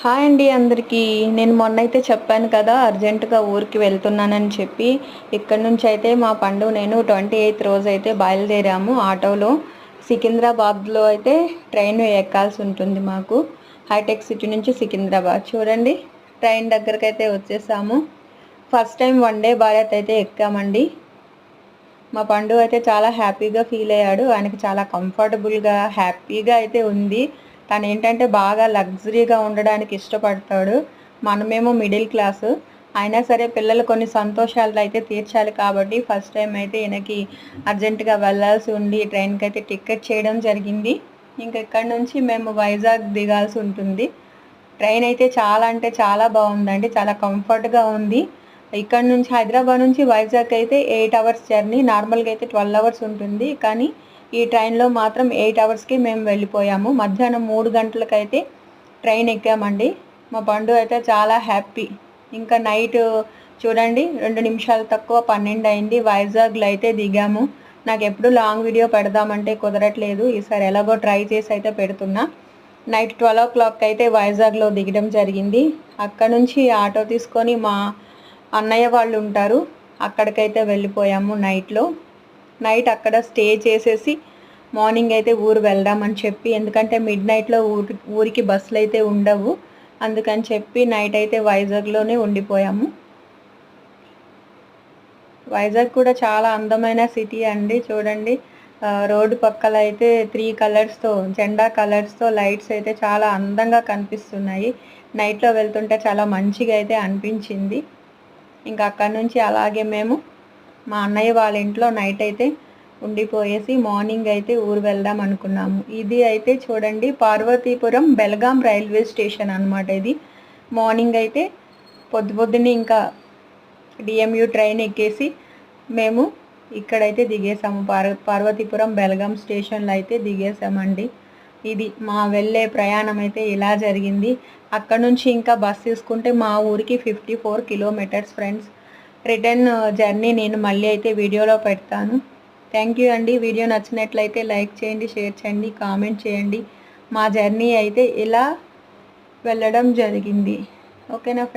Hi అండి అందరికీ. నేను మొన్నైతే చెప్పాను కదా అర్జెంటుగా ఊరికి వెళ్తున్నానని చెప్పి. ఇక్కడి నుంచి అయితే మా పండు నేను 28th రోజు అయితే బయలుదేరాము ఆటోలో. సికింద్రాబాద్లో అయితే ట్రైన్ ఎక్కాల్సి ఉంటుంది మాకు. హైటెక్ సిటీ నుంచి సికింద్రాబాద్. చూడండి ట్రైన్ దగ్గరికి అయితే వచ్చేసాము. ఫస్ట్ టైం వందే భారత్ అయితే ఎక్కామండి. మా పండు అయితే చాలా హ్యాపీగా ఫీల్ అయ్యాడు. ఆయనకి చాలా కంఫర్టబుల్గా హ్యాపీగా అయితే ఉంది. తను ఏంటంటే బాగా లగ్జరీగా ఉండడానికి ఇష్టపడతాడు. మనమేమో మిడిల్ క్లాసు. అయినా సరే పిల్లలు కొన్ని సంతోషాలు అయితే తీర్చాలి కాబట్టి ఫస్ట్ టైం అయితే ఈయనకి అర్జెంటుగా వెళ్ళాల్సి ఉండి ట్రైన్కి అయితే టికెట్ చేయడం జరిగింది. ఇంకా ఇక్కడ నుంచి మేము వైజాగ్ దిగాల్సి ఉంటుంది. ట్రైన్ అయితే చాలా అంటే చాలా బాగుందండి. చాలా కంఫర్ట్గా ఉంది. ఇక్కడ నుంచి హైదరాబాద్ నుంచి వైజాగ్ అయితే 8 అవర్స్ జర్నీ. నార్మల్గా అయితే 12 అవర్స్ ఉంటుంది. కానీ ఈ ట్రైన్లో మాత్రం 8 అవర్స్కి మేము వెళ్ళిపోయాము. మధ్యాహ్నం 3 గంటలకైతే ట్రైన్ ఎక్కామండి. మా పండు అయితే చాలా హ్యాపీ. ఇంకా నైట్ చూడండి 2 నిమిషాలు తక్కువ 12 అయింది. వైజాగ్లో అయితే దిగాము. నాకు ఎప్పుడు లాంగ్ వీడియో పెడదామంటే కుదరట్లేదు. ఈసారి ఎలాగో ట్రై చేసి అయితే పెడుతున్నా. నైట్ 12 o'clock అయితే వైజాగ్లో దిగడం జరిగింది. అక్కడ నుంచి ఆటో తీసుకొని మా అన్నయ్య వాళ్ళు ఉంటారు, అక్కడికైతే వెళ్ళిపోయాము. నైట్ అక్కడ స్టే చేసేసి మార్నింగ్ అయితే ఊరు వెళ్దామని చెప్పి, ఎందుకంటే మిడ్ నైట్లో ఊరికి బస్సులు అయితే ఉండవు, అందుకని చెప్పి నైట్ అయితే వైజాగ్లోనే ఉండిపోయాము. వైజాగ్ కూడా చాలా అందమైన సిటీ అండి. చూడండి రోడ్డు పక్కల అయితే 3 కలర్స్తో జెండా కలర్స్తో లైట్స్ అయితే చాలా అందంగా కనిపిస్తున్నాయి. నైట్లో వెళ్తుంటే చాలా మంచిగా అయితే అనిపించింది. ఇంకా అక్కడ నుంచి అలాగే మేము మా అన్నయ్య వాళ్ళ ఇంట్లో నైట్ అయితే ఉండిపోయేసి మార్నింగ్ అయితే ఊరు వెళ్దాం అనుకున్నాము. ఇది అయితే చూడండి పార్వతీపురం బెల్గాం రైల్వే స్టేషన్ అనమాట. ఇది మార్నింగ్ అయితే పొద్దున్నే ఇంకా డిఎంయు ట్రైన్ ఎక్కేసి మేము ఇక్కడైతే దిగేసాము. పార్వతీపురం బెల్గాం స్టేషన్లో అయితే దిగేసామండి. ఇది మా వెళ్ళే ప్రయాణం అయితే ఇలా జరిగింది. అక్కడ నుంచి ఇంకా బస్ తీసుకుంటే మా ఊరికి 54 కిలోమీటర్స్ ఫ్రెండ్స్. రిటర్న్ జర్నీ నేను మళ్ళీ అయితే వీడియోలో పెడతాను. థ్యాంక్ యూ అండి. వీడియో నచ్చినట్లయితే లైక్ చేయండి, షేర్ చేయండి, కామెంట్ చేయండి. మా జర్నీ అయితే ఇలా వెళ్ళడం జరిగింది. ఓకేనా ఫ్రెండ్స్.